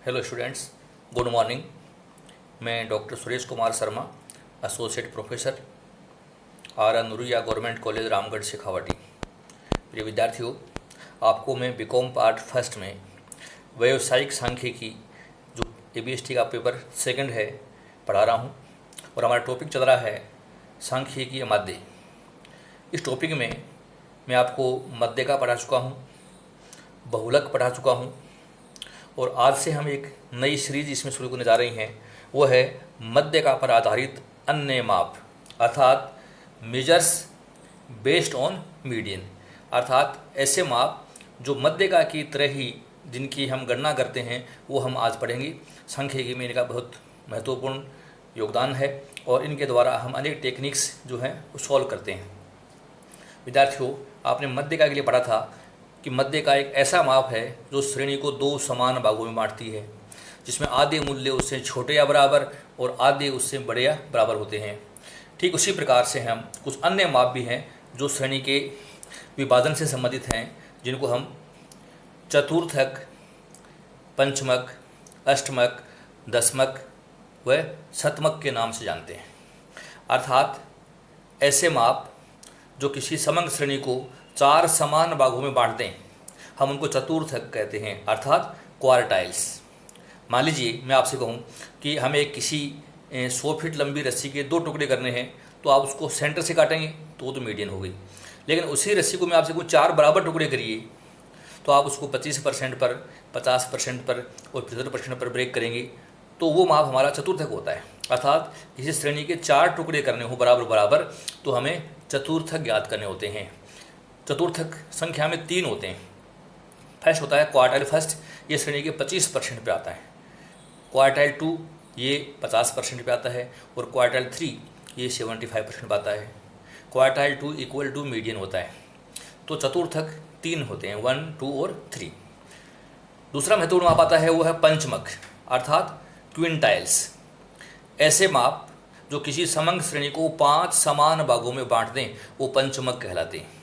Hello students, good morning. मैं doctor Suresh Kumar Sharma, associate professor, R अनुरिया government college Ramgarh Shekhawati. प्रिय विद्यार्थियों, आपको मैं बीकॉम पार्ट फर्स्ट में व्यावसायिक सांख्यिकी जो एबीएसटी का पेपर सेकंड है पढ़ा रहा हूँ और हमारा टॉपिक चल रहा है सांख्यिकीय माध्य। इस टॉपिक में मैं आपको मध्यिका पढ़ा चुका हूँ, बहुलक पढ़ा चुका हूँ और आज से हम एक नई सीरीज इसमें शुरू करने जा रही हैं। वो है मध्यिका पर आधारित अन्य माप, अर्थात मेजर्स बेस्ड ऑन मीडियन, अर्थात ऐसे माप जो मध्यिका की तरह ही जिनकी हम गणना करते हैं वो हम आज पढ़ेंगे। सांख्यिकी में इनका बहुत महत्वपूर्ण योगदान है और इनके द्वारा हम अनेक टेक्निक्स जो हैं वो सॉल्व करते हैं। विद्यार्थियों, आपने मध्यिका के लिए पढ़ा था कि मध्यिका एक ऐसा माप है जो श्रेणी को दो समान भागों में बांटती है, जिसमें आधे मूल्य उससे छोटे या बराबर और आधे उससे बड़े या बराबर होते हैं। ठीक उसी प्रकार से हम कुछ अन्य माप भी हैं जो श्रेणी के विभाजन से संबंधित हैं, जिनको हम चतुर्थक, पंचमक, अष्टमक, दशमक व शतमक के नाम से जानते हैं। अर्थात ऐसे माप जो किसी समग्र श्रेणी को चार समान भागों में बांट दें, हम उनको चतुर्थक कहते हैं, अर्थात क्वार्टाइल्स। मान लीजिए मैं आपसे कहूँ कि हमें किसी 100 फीट लंबी रस्सी के दो टुकड़े करने हैं, तो आप उसको सेंटर से काटेंगे तो वो तो मीडियन हो गई। लेकिन उसी रस्सी को मैं आपसे कहूँ चार बराबर टुकड़े करिए, तो आप उसको 25% पर, 50% पर और 75% पर ब्रेक करेंगे, तो वो माप हमारा चतुर्थक होता है। अर्थात किसी श्रेणी के चार टुकड़े करने हो बराबर बराबर तो हमें चतुर्थक ज्ञात करने होते हैं। चतुर्थक संख्या में 3 होते हैं। फर्स्ट होता है क्वार्टाइल फर्स्ट, ये श्रेणी के 25% पे आता है। क्वार्टाइल 2 ये 50% पे आता है और क्वार्टाइल 3 ये 75% पे आता है। क्वार्टाइल 2 इक्वल टू मीडियन होता है। तो चतुर्थक 3 होते हैं, 1, 2 और 3। दूसरा महत्वपूर्ण माप आता है वो है पंचमक, अर्थात क्विंटाइल्स। ऐसे माप जो किसी समग्र श्रेणी को 5 समान भागों में बांट दें वो पंचमक कहलाते हैं।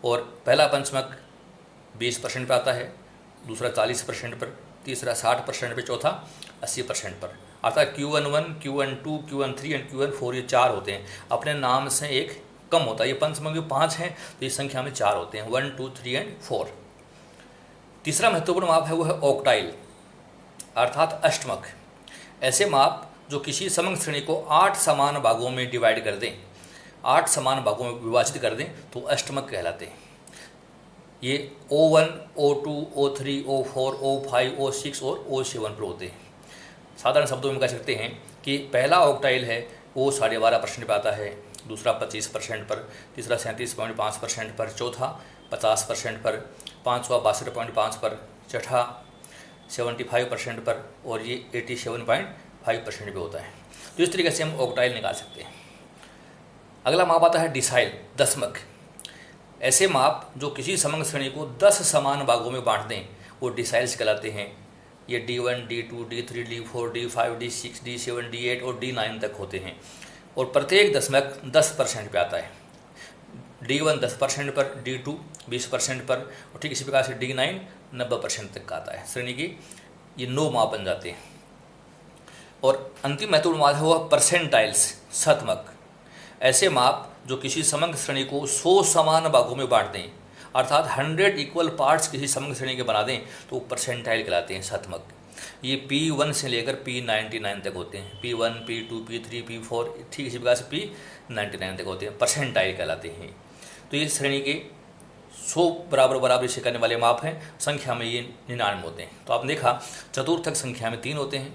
और पहला पंचमक 20% पर आता है, दूसरा 40% पर, तीसरा 60% पर, चौथा 80% पर। अर्थात Q11, Q12, Q13 और Q14 ये 4 होते हैं। अपने नाम से एक कम होता है। ये पंचमक में 5 हैं तो इस संख्या में 4 होते हैं, 1, 2, 3 और 4। तीसरा महत्वपूर्ण माप है वो है ऑक्टाइल, अर्थात अष्टमक। ऐसे माप जो किसी समग्र श्रेणी को 8 समान भागों में डिवाइड कर दें, 8 समान भागों में विभाजित कर दें तो अष्टमक कहलाते हैं। ये O1, O2, O3, O4, O5, O6 और O7 पर होते हैं। साधारण शब्दों में कह सकते हैं कि पहला ऑक्टाइल है वो 12.5% पर आता है, दूसरा 25% पर, तीसरा 37.5% पर, चौथा 50% पर, पाँचवा 62.5 पर, छठा 75% पर और ये 87.5% पे होता है। तो इस तरीके से हम ऑक्टाइल निकाल सकते हैं। अगला माप आता है डिसाइल, दशमक। ऐसे माप जो किसी समग्र श्रेणी को 10 समान भागों में बांट दें वो डिसाइल्स कहलाते हैं। ये D1, D2, D3, D4, D5, D6, D7, D8 और D9 तक होते हैं और प्रत्येक दशमक 10% पे आता है। D1 10% पर, D2 20% पर और ठीक इसी प्रकार से D9 90% तक का आता है। श्रेणी की ये 9 माप बन जाते हैं। और अंतिम महत्वपूर्ण माप है वह परसेंटाइल्स, शतमक। ऐसे माप जो किसी समग्र श्रेणी को 100 समान भागों में बांट दें, अर्थात 100 इक्वल पार्ट्स किसी समग्र श्रेणी के बना दें तो परसेंटाइल कहलाते हैं, शतमक। ये P1 से लेकर P99 तक होते हैं, P1, P2, P3, P4 ठीक इसी प्रकार से P99 तक होते हैं, परसेंटाइल कहलाते हैं। तो ये श्रेणी के 100 बराबर बराबर से करने वाले माप हैं। संख्या में ये 99 होते हैं। तो आपने देखा चतुर्थक संख्या में 3 होते हैं,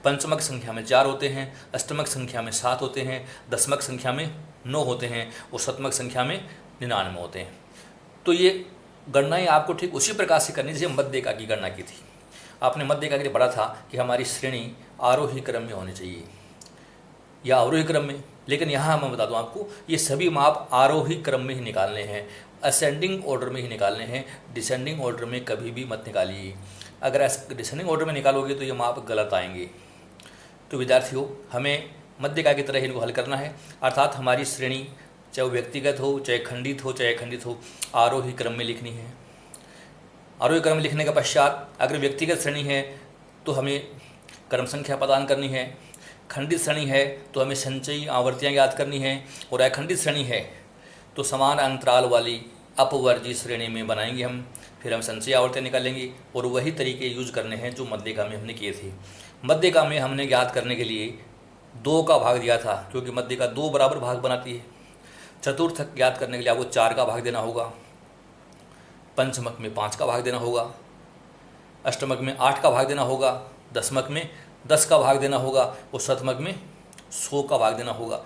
पंचमक संख्या में 4 होते हैं, अष्टमक संख्या में 7 होते हैं, दशमक संख्या में 9 होते हैं और शतमक संख्या में 99 होते हैं। तो ये गणनाएं आपको ठीक उसी प्रकार से करनी जैसे मध्यिका की गणना की थी। आपने मध्यिका के लिए पढ़ा था कि हमारी श्रेणी आरोही क्रम में होनी चाहिए या अवरोही क्रम में, लेकिन यहाँ मैं बता दूँ आपको ये सभी माप आरोही क्रम में ही निकालने हैं, असेंडिंग ऑर्डर में ही निकालने हैं। डिसेंडिंग ऑर्डर में कभी भी मत निकालिए। अगर डिसेंडिंग ऑर्डर में निकालोगे तो ये माप गलत आएंगे। तो विद्यार्थियों, हमें मध्यिका की तरह इनको हल करना है, अर्थात हमारी श्रेणी चाहे वो व्यक्तिगत हो, चाहे खंडित हो, चाहे अखंडित हो, आरोही क्रम में लिखनी है। आरोही क्रम लिखने के पश्चात अगर व्यक्तिगत श्रेणी है तो हमें क्रम संख्या प्रदान करनी है, खंडित श्रेणी है तो हमें संचयी आवर्तियाँ ज्ञात करनी है, और अखंडित श्रेणी है तो समान अंतराल वाली अपवर्जी श्रेणी में बनाएंगे हम, फिर हम संचयी आवर्तियाँ निकालेंगे। और वही तरीके यूज करने हैं जो मध्यिका में हमने किए थे। मध्यिका में हमने ज्ञात करने के लिए 2 का भाग दिया था, क्योंकि मध्यिका 2 बराबर भाग बनाती है। चतुर्थक ज्ञात करने के लिए आपको 4 का भाग देना होगा, पंचमक में 5 का भाग देना होगा, अष्टमक में 8 का भाग देना होगा, दशमक में 10 का भाग देना होगा, और शतमक में 100 का भाग देना होगा।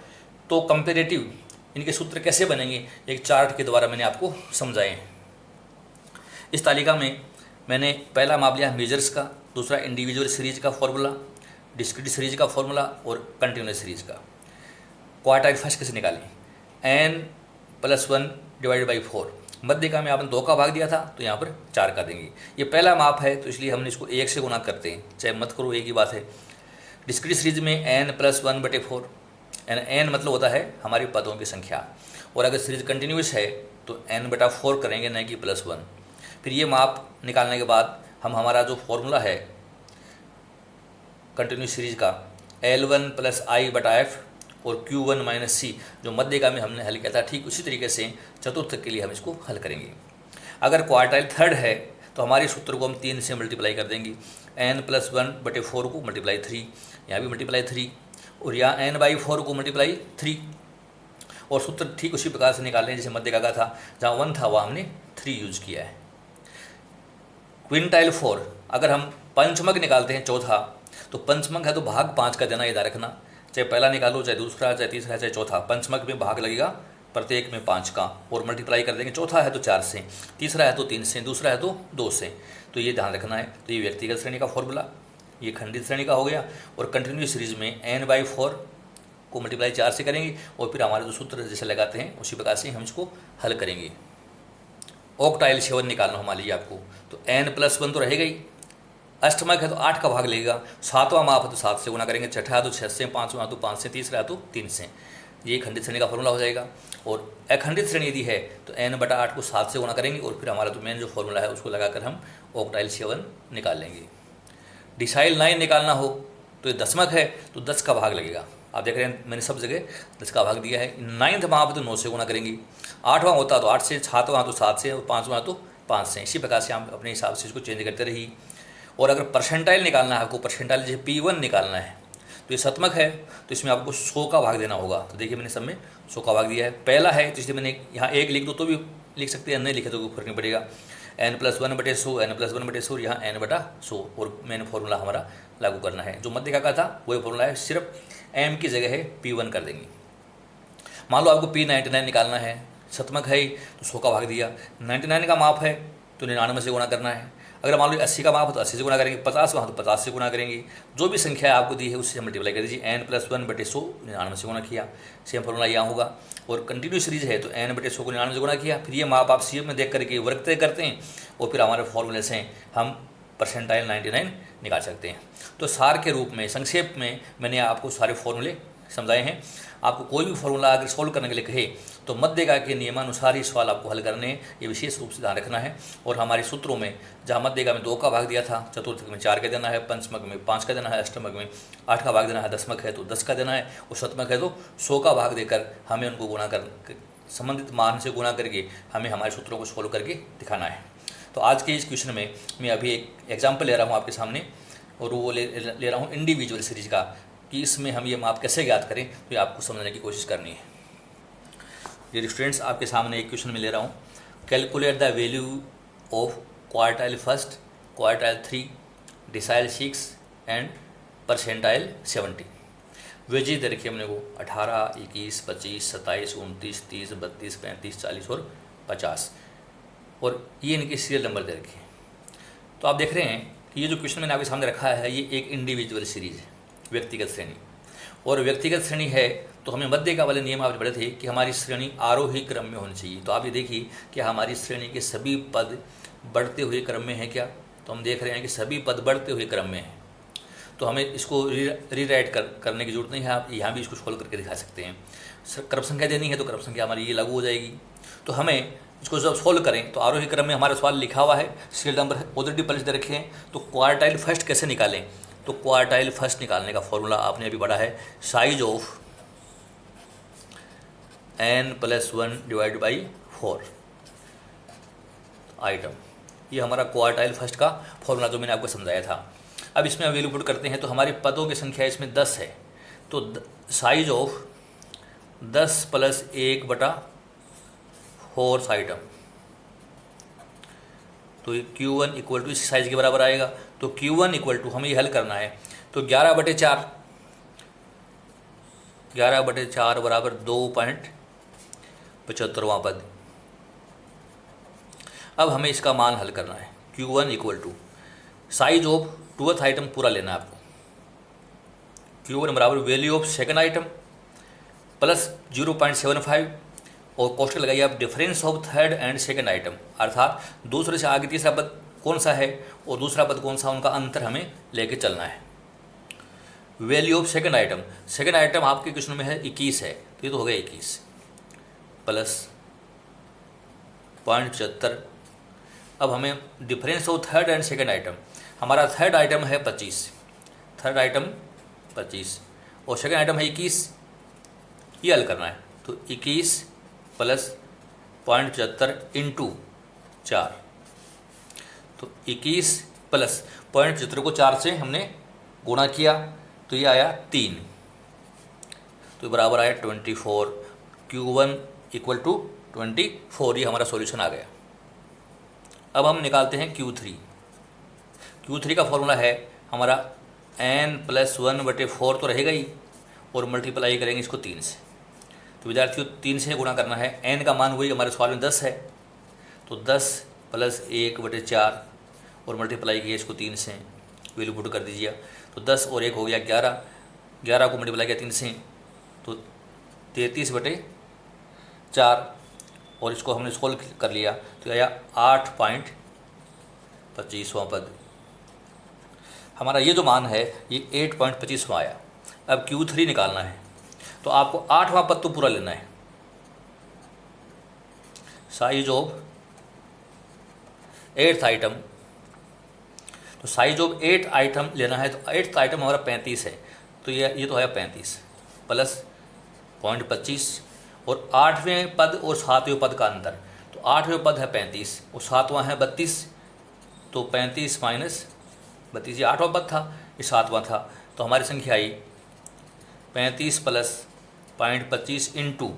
तो कंपेरेटिव इनके सूत्र कैसे बनेंगे, एक चार्ट के द्वारा मैंने आपको समझाए हैं। इस तालिका में मैंने पहला माप लिया मेजर्स का, दूसरा इंडिविजुअल सीरीज का फॉर्मूला, डिस्क्रीट सीरीज का फॉर्मूला और कंटिन्यूस सीरीज का। क्वार्टाइल फर्स्ट कैसे निकालें, n+1 डिवाइडेड बाई 4। मध्यिका में आपने 2 का भाग दिया था तो यहाँ पर 4 का देंगे। ये पहला माप है तो इसलिए हमने इसको 1 से गुना करते हैं, चाहे मत करो एक ही बात है। डिस्क्रीट सीरीज में n+1/4, n मतलब होता है हमारी पदों की संख्या, और अगर सीरीज कंटिन्यूस है तो n/4 करेंगे, न कि +1। फिर ये माप निकालने के बाद हम हमारा जो फॉर्मूला है कंटिन्यूस सीरीज का L1 + I/f और Q1 - C जो मध्यिका में हमने हल किया था, ठीक उसी तरीके से चतुर्थ के लिए हम इसको हल करेंगे। अगर क्वार्टाइल थर्ड है तो हमारे सूत्र को हम 3 से मल्टीप्लाई कर देंगे, n+1/4 को मल्टीप्लाई 3, यहाँ भी मल्टीप्लाई 3, और यहाँ n/4 को मल्टीप्लाई 3, और सूत्र ठीक उसी प्रकार से निकाल लें जैसे मध्यिका का था, जहाँ 1 था वहाँ हमने 3 यूज किया है। क्विंटाइल 4 अगर हम पंचमक निकालते हैं चौथा, तो पंचमक है तो भाग 5 का देना याद रखना, चाहे पहला निकालो, चाहे दूसरा, चाहे तीसरा, चाहे चौथा, पंचमक में भाग लगेगा प्रत्येक में 5 का, और मल्टीप्लाई कर देंगे। चौथा है तो 4 से, तीसरा है तो 3 से, दूसरा है तो 2 से, तो ये ध्यान रखना है। तो ये व्यक्तिगत श्रेणी का फॉर्मूला, ये खंडित श्रेणी का हो गया। और कंटिन्यूस सीरीज में n/4 को मल्टीप्लाई 4 से करेंगे, और फिर हमारे जो सूत्र जैसे लगाते हैं उसी प्रकार से हम इसको हल करेंगे। ऑक्टाइल 7 निकालना मान लीजिए आपको, तो n+1 तो रहेगा ही, अष्टमक है तो 8 का भाग लेगा, सातवां माप है तो 7 से गुना करेंगे, छठा है तो 6 से, पाँचवां है तो 5 से, तीसरा है तो 3 से। ये खंडित श्रेणी का फॉर्मूला हो जाएगा। और अखंडित श्रेणी यदि है तो n/8 को 7 से गुना करेंगे, और फिर हमारा जो मेन जो फॉर्मूला है उसको लगाकर हम ऑक्टाइल 7 निकाल लेंगे। डिसाइल 9 निकालना हो तो ये दशमक है तो 10 का भाग लगेगा। आप देख रहे हैं मैंने सब जगह 10 का भाग दिया है। 9th माप तो 9 से गुना करेंगे, 8वां होता तो 8 से, 7वां तो 7 से, और 5वां तो 5 से। इसी प्रकार से हम अपने हिसाब से इसको चेंज करते रहिए। और अगर परसेंटाइल निकालना है आपको, परसेंटाइल जैसे P1 निकालना है, तो ये शतमक है तो इसमें आपको 100 का भाग देना होगा। तो देखिए मैंने सब में 100 का भाग दिया है। पहला है तो इसलिए मैंने यहाँ 1 लिख दो तो भी लिख सकते हैं, नहीं लिखे तो कोई फर्क नहीं पड़ेगा। n+1/100, n+1/100, यहाँ n/100, और मेन फॉर्मूला हमारा लागू करना है। जो मध्यिका का था वही फॉर्मूला है, सिर्फ m की जगह है P1 कर देंगे। मान लो आपको P99 निकालना है, शतमक है तो 100 का भाग दिया, 99 का माप है तो 99 से गुणा करना है। अगर मान लो 80 का माप है तो 80 से गुणा करेंगे, 50 वहाँ तो 50 से गुणा करेंगे। जो भी संख्या आपको दी है उससे मल्टीप्लाई कर दीजिए। n+1/100 99 से गुणा किया, सेम फॉर्मूला यहाँ होगा। और कंटिन्यूस सीरीज है तो n/100 को 99 से गुणा किया। फिर ये माप आप सीएफ में देख करके वर्ग तय करते हैं, और फिर हमारे फॉर्मूले से हम परसेंटाइल 99 निकाल सकते हैं। तो सार के रूप में संक्षेप में मैंने आपको सारे फॉर्मूले समझाए हैं। आपको कोई भी फॉर्मूला अगर सोल्व करने के लिए कहे तो मध्यिका के नियमानुसार ही सवाल आपको हल करने हैं, ये विशेष रूप से ध्यान रखना है। और हमारे सूत्रों में जहाँ मध्यिका में 2 का भाग दिया था, चतुर्थक में 4 का देना है, पंचमक में 5 का देना है, अष्टमक में 8 का भाग देना है, दशमक है तो 10 का देना है, और शतमक है तो 100 का भाग देकर हमें उनको गुणा कर संबंधित मान से गुणा करके हमें हमारे सूत्रों को सोल्व करके दिखाना है। तो आज के इस क्वेश्चन में मैं अभी एक एग्जाम्पल ले रहा हूँ आपके सामने, और वो ले रहा हूँ इंडिविजुअल सीरीज का, कि इसमें हम ये माप कैसे ज्ञात करें, तो ये आपको समझने की कोशिश करनी है। डियर स्टूडेंट्स, आपके सामने एक क्वेश्चन में ले रहा हूँ, calculate the value of quartile first, quartile 3, decile 6 and percentile 70। Wages दे रखी है हमने को 18, 21, 25, 27, 29, 30, 32, 35, 40 और 50, और ये इनके सीरियल नंबर दे रखे हैं। तो आप देख रहे हैं कि ये जो क्वेश्चन मैंने आपके सामने रखा है ये एक इंडिविजुअल सीरीज है, व्यक्तिगत श्रेणी। और व्यक्तिगत श्रेणी है तो हमें मध्यिका वाले नियम आपने पढ़े थे कि हमारी श्रेणी आरोही क्रम में होनी चाहिए। तो आप ये देखिए कि हमारी श्रेणी के सभी पद बढ़ते हुए क्रम में हैं क्या, तो हम देख रहे हैं कि सभी पद बढ़ते हुए क्रम में हैं। तो हमें इसको रीराइट करने की जरूरत नहीं है, आप यहाँ भी इसको सोल्व करके दिखा सकते हैं। क्रम संख्या देनी है तो क्रम संख्या हमारी ये लागू हो जाएगी। तो हमें इसको जब सॉल्व करें तो आरोही क्रम में हमारा सवाल लिखा हुआ है, सीरियल नंबर ऑलरेडी पहले से रखे हैं। तो क्वार्टाइल फर्स्ट कैसे निकालें? तो क्वार्टाइल फर्स्ट निकालने का फॉर्मूला आपने अभी पढ़ा है, size of n+1 divide by 4 item. ये हमारा क्वार्टाइल फर्स्ट का फॉर्मूला जो मैंने आपको समझाया था। अब इसमें वैल्यू पुट करते हैं तो हमारे पदों की संख्या इसमें 10 है। तो साइज ऑफ 10 + 1/4 आइटम, तो Q1 इक्वल टू इस साइज के बराबर आएगा। तो Q1 इक्वल टू हमें ये हल करना है, तो 11/4 बराबर 2.75वां पद। अब हमें इसका मान हल करना है। Q1 equal to size of 12th item पूरा लेना है आपको। Q1 बराबर value of second item plus 0.75 और कोष्टक लगाइए आप difference of third and second item, अर्थात दूसरे से आगे तीसरा पद कौन सा है और दूसरा पद कौन सा, उनका अंतर हमें लेके चलना है। वैल्यू ऑफ सेकंड आइटम आपके क्वेश्चन में है 21 है, तो ये तो हो गया 21 प्लस 0.75। अब हमें difference of third and second item, हमारा थर्ड आइटम है 25 और सेकंड आइटम है 21, ये हल करना है। तो 21 प्लस 0.75 इंटू 4, तो 21 प्लस 0.75 को 4 से हमने गुणा किया तो ये आया 3, तो बराबर आया 24। Q1 इक्वल टू 24, ये हमारा सॉल्यूशन आ गया। अब हम निकालते हैं Q3 का फॉर्मूला है हमारा n+1/4 तो रहेगा ही, और मल्टीप्लाई करेंगे इसको 3 से। तो विद्यार्थियों 3 से गुणा करना है, n का मान वही हमारे सवाल में 10 है, तो 10 + 1/4 और मल्टीप्लाई किया इसको 3 से, वैल्यू पुट कर दीजिए। तो 10 और 1 हो गया 11 को मल्टीप्लाई किया 3 से तो 33/4 और इसको हमने सोल्व कर लिया तो आया 8.25वां पद। हमारा ये जो मान है ये 8.25वां आया। अब Q3 निकालना है तो आपको 8वां पद तो पूरा लेना है। साइज ऑफ 8th आइटम, तो साइज ऑफ 8 आइटम लेना है। तो 8th आइटम हमारा 35 है, तो ये तो है 35 प्लस 0.25 और 8वें पद और 7वें पद का अंतर। तो 8वें पद है 35 और 7वां है 32, तो 35 माइनस 32, ये 8वां पद था, ये 7वां था। तो हमारी संख्या आई 35 प्लस 0.25 इंटू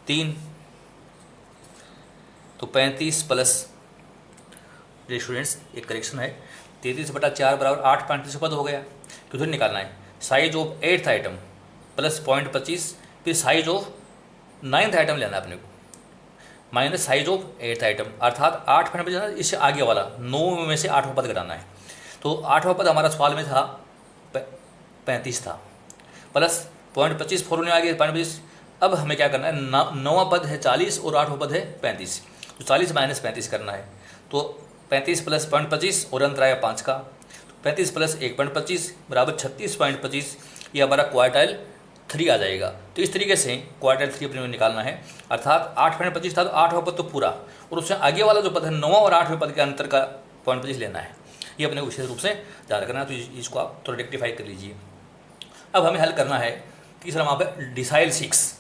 3, तो 35 प्लस, स्टूडेंट्स एक करेक्शन है, 33/4 बराबर 8.35 पद हो गया। किधर निकालना है? Size of 8th item plus 0.25, फिर साइज ऑफ 9th आइटम लेना है अपने को, minus size of 8th item, अर्थात 8.25 इससे आगे वाला 9 में से 8वां पद घटाना है। तो 8वां पद हमारा सवाल में था 35 था, प्लस 0.25 फॉर्मूले में आ गया 0.25। अब हमें क्या करना है, 9वां पद है 40 और 8वां पद है 35, तो 40 माइनस 35 करना है। तो 35 प्लस 0.25 और अंतर आया 5 का, तो 35 प्लस 1.25 बराबर 36.25, ये हमारा क्वार्टाइल 3 आ जाएगा। तो इस तरीके से क्वार्टाइल 3 अपने निकालना है, अर्थात 8.25 था तो 8वां पद तो पूरा, और उससे आगे वाला जो पद है 9वां और 8वें पद के अंतर का 0.25 लेना है। ये अपने विशेष रूप से ध्यान रखना है, तो इसको आप थोड़ा रेक्टिफाई कर लीजिए। अब हमें हल करना है तीसरा वहाँ पे डिसाइल 6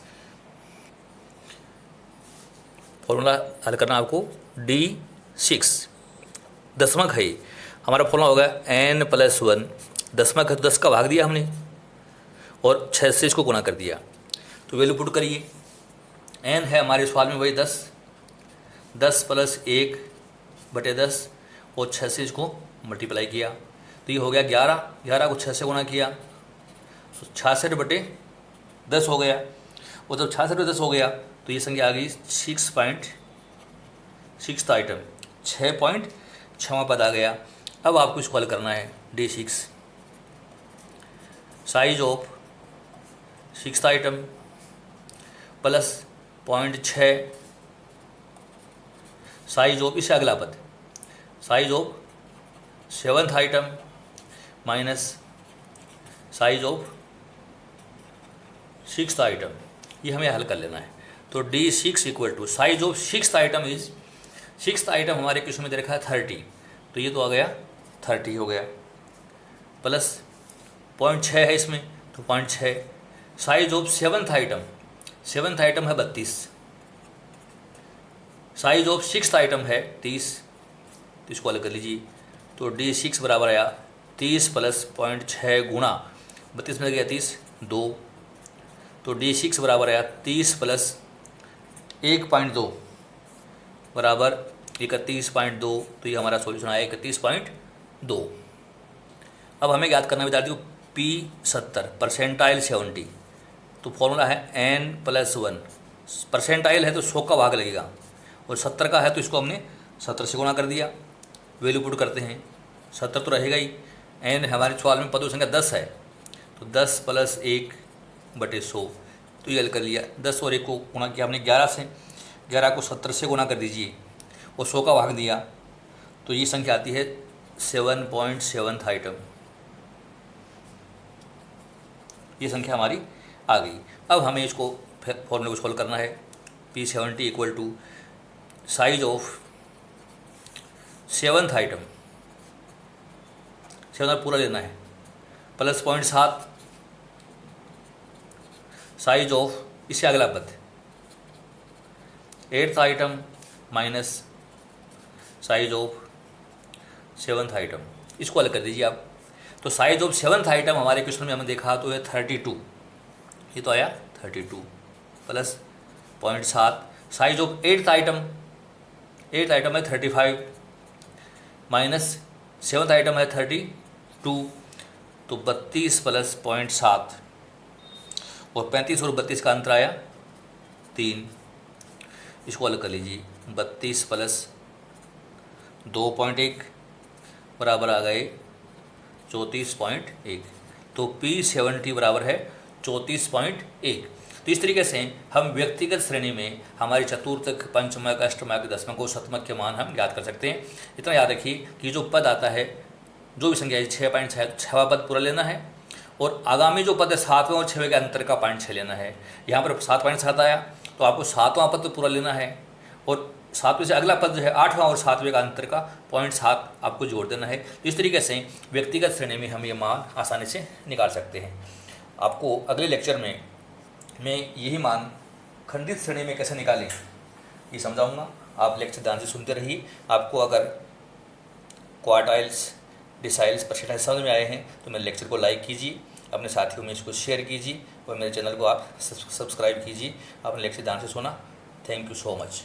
फॉर्मूला हल करना आपको D6 10वां है हमारा फॉर्मूला होगा n+1, 10वां है तो 10 का भाग दिया हमने और 6 से इसको गुणा कर दिया, तो वैल्यू पुट करिए। n है हमारे सवाल में वही 10 प्लस 1/10 और 6 से इसको मल्टीप्लाई किया, तो ये हो गया 11 को 6 से गुणा किया तो 66/10 हो गया, और जब 66/10 हो गया तो ये संख्या आ गई 6th आइटम, 6.6वां पद आ गया। अब आपको इसको हल करना है D6, size of 6th item plus 0.6 size of, इससे अगला पद size of 7th item minus size of 6th item, ये हमें हल कर लेना है। तो D6 equal to size of sixth item is, sixth item हमारे क्वेश्चन में दे रखा है 30, तो ये तो आ गया 30 हो गया, प्लस 0.6 है इसमें तो 0.6। Size of seventh item, seventh item है 32, साइज ऑफ सिक्स्थ आइटम है 30, तो इसको अलग कर लीजिए। तो D6 बराबर आया 30 प्लस 0.6 गुणा 32 में गया 30 2, तो D6 बराबर आया 30 प्लस 1.2 बराबर 31.2, तो ये हमारा सॉल्यूशन आया 31.2। अब हमें याद करना विद्यार्थियों P70 परसेंटाइल 70, तो फॉर्मूला है n+1, परसेंटाइल है तो 100 का भाग लगेगा और 70 का है तो इसको हमने 70 से गुणा कर दिया। वैल्यू पुट करते हैं, 70 तो रहेगा ही, n हमारे सवाल में पदों संख्या 10 है तो 10 प्लस 1/100, तो ये हल कर लिया। 10 और 1 को गुणा किया हमने 11 से, 11 को 70 से गुणा कर दीजिए और 100 का भाग दिया, तो ये संख्या आती है 7.7 आइटम, ये संख्या हमारी आ गई। अब हमें इसको फॉर्मूले को सॉल्व करना है। P70 equal to size of seventh item, 7 पूरा लेना है, प्लस 0.7 साइज ऑफ, इससे अगला पद eighth item minus size of seventh item, इसको अलग कर दीजिए आप। तो साइज ऑफ सेवन्थ आइटम हमारे क्वेश्चन में हमने देखा तो है 32, ये तो आया 32 plus 0.7, size of eighth item, eighth item है 35 माइनस सेवन्थ आइटम है 32, तो 32 प्लस 0.7 और 35 और 32 का अंतर आया 3, इसको अलग कर लीजिए। 32 प्लस 2.1 बराबर आ गए 34.1, तो P70 बराबर है 34.1। तो इस तरीके से हम व्यक्तिगत श्रेणी में हमारी चतुर्थक, पंचमक, अष्टमक, दसमक और शतमक के मान हम याद कर सकते हैं। इतना याद रखिए कि जो पद आता है, जो भी संख्या है 6.6वां पद पूरा लेना है और आगामी जो पद है 7वें और 6वें के अंतर का 0.6 लेना है। यहाँ पर 7.7 आया तो आपको 7वां पद तो पूरा लेना है और 7वें से अगला पद जो है 8वां और 7वें का अंतर का 0.7 आपको जोड़ देना है। तो इस तरीके से व्यक्तिगत श्रेणी में हम ये मान आसानी से निकाल सकते हैं। आपको अगले लेक्चर में मैं यही मान खंडित श्रेणी में कैसे निकालें ये समझाऊंगा। आप लेक्चर ध्यान से सुनते रहिए। आपको अगर क्वार्टाइल्स, डिसाइल्स, परसेंटाइल समझ में आए हैं तो मेरे लेक्चर को लाइक कीजिए, अपने साथियों में इसको शेयर कीजिए और मेरे चैनल को आप सब्सक्राइब कीजिए। आपने लेक्चर ध्यान से सुना, थैंक यू सो मच।